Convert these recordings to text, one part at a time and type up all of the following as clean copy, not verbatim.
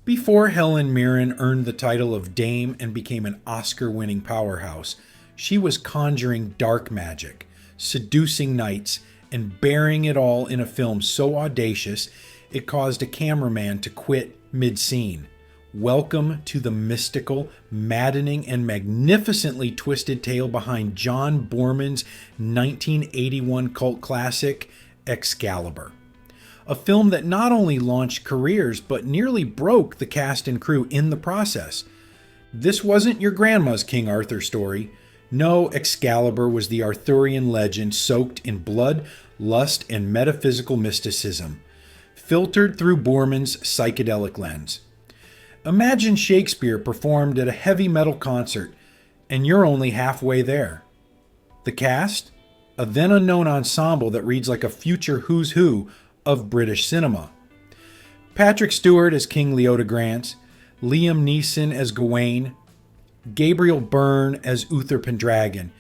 Before Helen Mirren earned the title of Dame and became an Oscar-winning powerhouse, she was conjuring dark magic, seducing knights, and bearing it all in a film so audacious it caused a cameraman to quit mid-scene. Welcome to the mystical, maddening, and magnificently twisted tale behind John Boorman's 1981 cult classic, Excalibur. A film that not only launched careers, but nearly broke the cast and crew in the process. This wasn't your grandma's King Arthur story. No, Excalibur was the Arthurian legend soaked in blood, lust, and metaphysical mysticism, filtered through Boorman's psychedelic lens. Imagine Shakespeare performed at a heavy metal concert, and you're only halfway there. The cast? A then unknown ensemble that reads like a future who's who of British cinema. Patrick Stewart as King Leodegrance, Liam Neeson as Gawain, Gabriel Byrne as Uther Pendragon,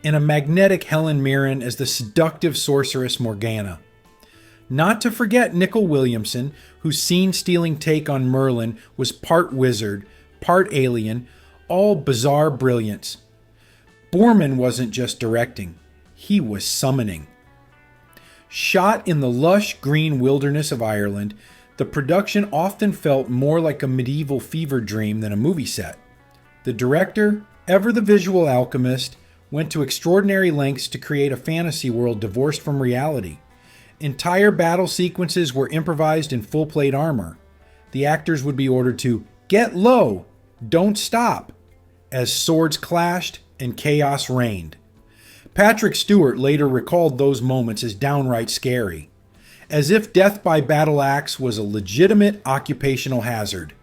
and a magnetic Helen Mirren as the seductive sorceress Morgana. Not to forget Nicol Williamson, whose scene-stealing take on Merlin was part wizard, part alien, all bizarre brilliance. Boorman wasn't just directing, he was summoning. Shot in the lush green wilderness of Ireland, the production often felt more like a medieval fever dream than a movie set. The director, ever the visual alchemist, went to extraordinary lengths to create a fantasy world divorced from reality. Entire battle sequences were improvised in full-plate armor. The actors would be ordered to get low, don't stop, as swords clashed and chaos reigned. Patrick Stewart later recalled those moments as downright scary, as if death by battle axe was a legitimate occupational hazard.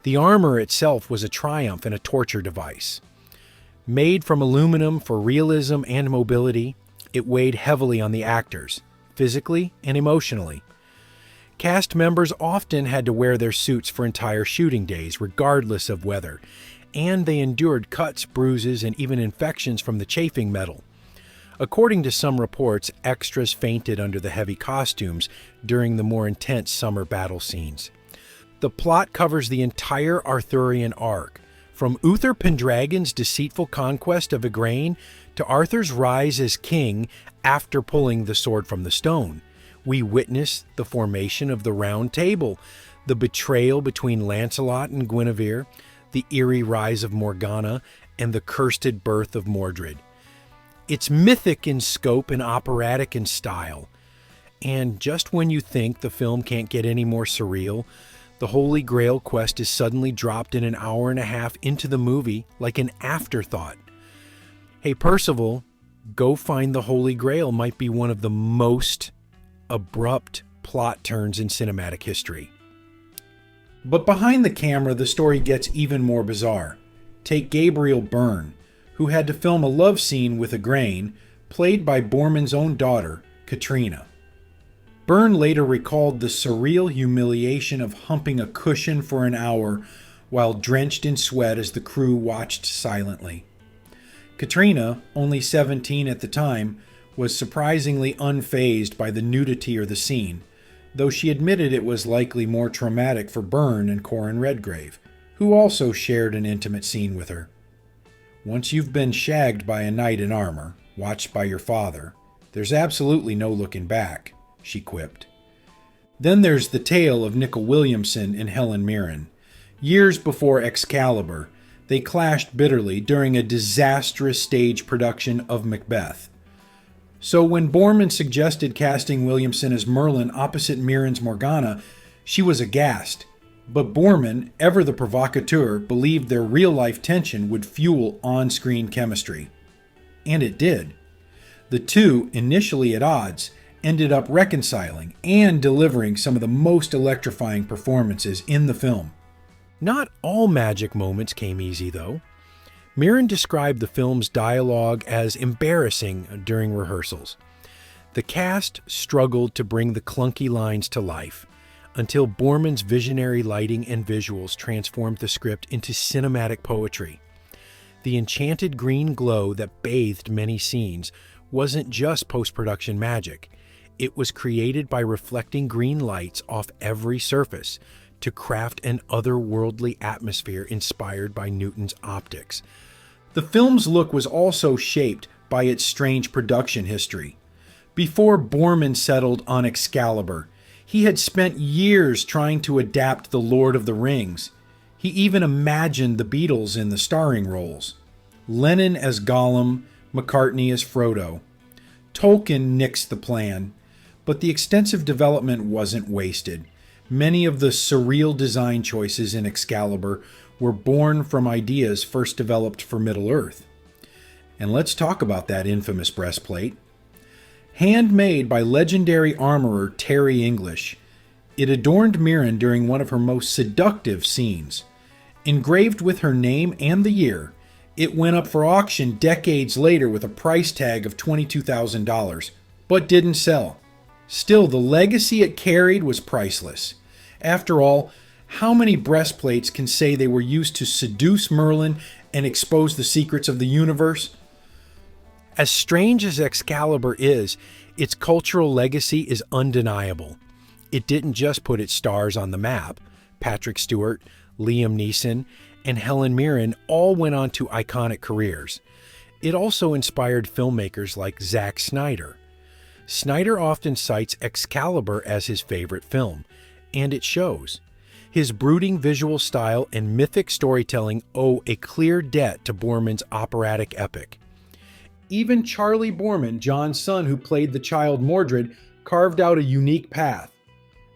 The armor itself was a triumph and a torture device. Made from aluminum for realism and mobility, it weighed heavily on the actors, physically and emotionally. Cast members often had to wear their suits for entire shooting days, regardless of weather, and they endured cuts, bruises, and even infections from the chafing metal. According to some reports, extras fainted under the heavy costumes during the more intense summer battle scenes. The plot covers the entire Arthurian arc, from Uther Pendragon's deceitful conquest of Igraine to Arthur's rise as king after pulling the sword from the stone. We witness the formation of the Round Table, the betrayal between Lancelot and Guinevere, the eerie rise of Morgana, and the cursed birth of Mordred. It's mythic in scope and operatic in style. And just when you think the film can't get any more surreal, the Holy Grail quest is suddenly dropped in an hour and a half into the movie like an afterthought. Hey, Percival, go find the Holy Grail might be one of the most abrupt plot turns in cinematic history. But behind the camera, the story gets even more bizarre. Take Gabriel Byrne, who had to film a love scene with Igraine, played by Boorman's own daughter, Katrina. Byrne later recalled the surreal humiliation of humping a cushion for an hour while drenched in sweat as the crew watched silently. Katrina, only 17 at the time, was surprisingly unfazed by the nudity or the scene, though she admitted it was likely more traumatic for Byrne and Corin Redgrave, who also shared an intimate scene with her. Once you've been shagged by a knight in armor, watched by your father, there's absolutely no looking back, she quipped. Then there's the tale of Nicol Williamson and Helen Mirren. Years before Excalibur, they clashed bitterly during a disastrous stage production of Macbeth. So when Boorman suggested casting Williamson as Merlin opposite Mirren's Morgana, she was aghast. But Boorman, ever the provocateur, believed their real-life tension would fuel on-screen chemistry. And it did. The two, initially at odds, ended up reconciling and delivering some of the most electrifying performances in the film. Not all magic moments came easy, though. Mirren described the film's dialogue as embarrassing during rehearsals. The cast struggled to bring the clunky lines to life, until Boorman's visionary lighting and visuals transformed the script into cinematic poetry. The enchanted green glow that bathed many scenes wasn't just post-production magic. It was created by reflecting green lights off every surface, to craft an otherworldly atmosphere inspired by Newton's optics. The film's look was also shaped by its strange production history. Before Boorman settled on Excalibur, he had spent years trying to adapt The Lord of the Rings. He even imagined the Beatles in the starring roles. Lennon as Gollum, McCartney as Frodo. Tolkien nixed the plan, but the extensive development wasn't wasted. Many of the surreal design choices in Excalibur were born from ideas first developed for Middle-earth. And let's talk about that infamous breastplate. Handmade by legendary armorer Terry English, it adorned Mirren during one of her most seductive scenes. Engraved with her name and the year, it went up for auction decades later with a price tag of $22,000, but didn't sell. Still, the legacy it carried was priceless. After all, how many breastplates can say they were used to seduce Merlin and expose the secrets of the universe? As strange as Excalibur is, its cultural legacy is undeniable. It didn't just put its stars on the map. Patrick Stewart, Liam Neeson, and Helen Mirren all went on to iconic careers. It also inspired filmmakers like Zack Snyder. Snyder often cites Excalibur as his favorite film, and it shows. His brooding visual style and mythic storytelling owe a clear debt to Boorman's operatic epic. Even Charlie Boorman, John's son who played the child Mordred, carved out a unique path.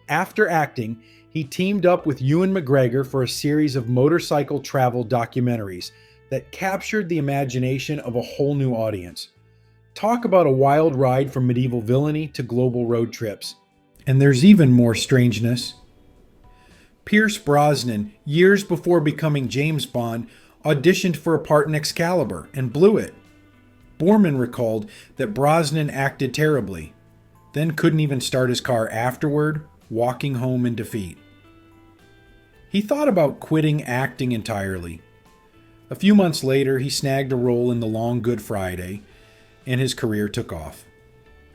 After acting, he teamed up with Ewan McGregor for a series of motorcycle travel documentaries that captured the imagination of a whole new audience. Talk about a wild ride from medieval villainy to global road trips. And there's even more strangeness. Pierce Brosnan, years before becoming James Bond, auditioned for a part in Excalibur and blew it. Boorman recalled that Brosnan acted terribly, then couldn't even start his car afterward, walking home in defeat. He thought about quitting acting entirely. A few months later, he snagged a role in The Long Good Friday, and his career took off.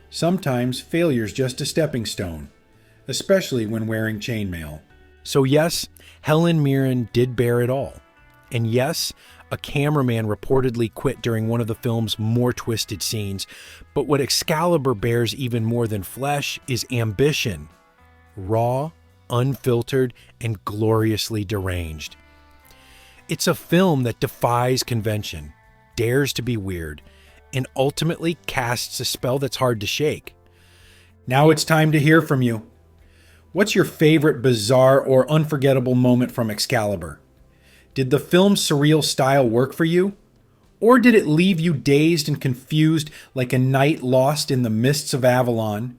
Sometimes failure's just a stepping stone, especially when wearing chainmail. So yes, Helen Mirren did bear it all. And yes, a cameraman reportedly quit during one of the film's more twisted scenes. But what Excalibur bears even more than flesh is ambition. Raw, unfiltered, and gloriously deranged. It's a film that defies convention, dares to be weird, and ultimately casts a spell that's hard to shake. Now it's time to hear from you. What's your favorite bizarre or unforgettable moment from Excalibur? Did the film's surreal style work for you? Or did it leave you dazed and confused like a knight lost in the mists of Avalon?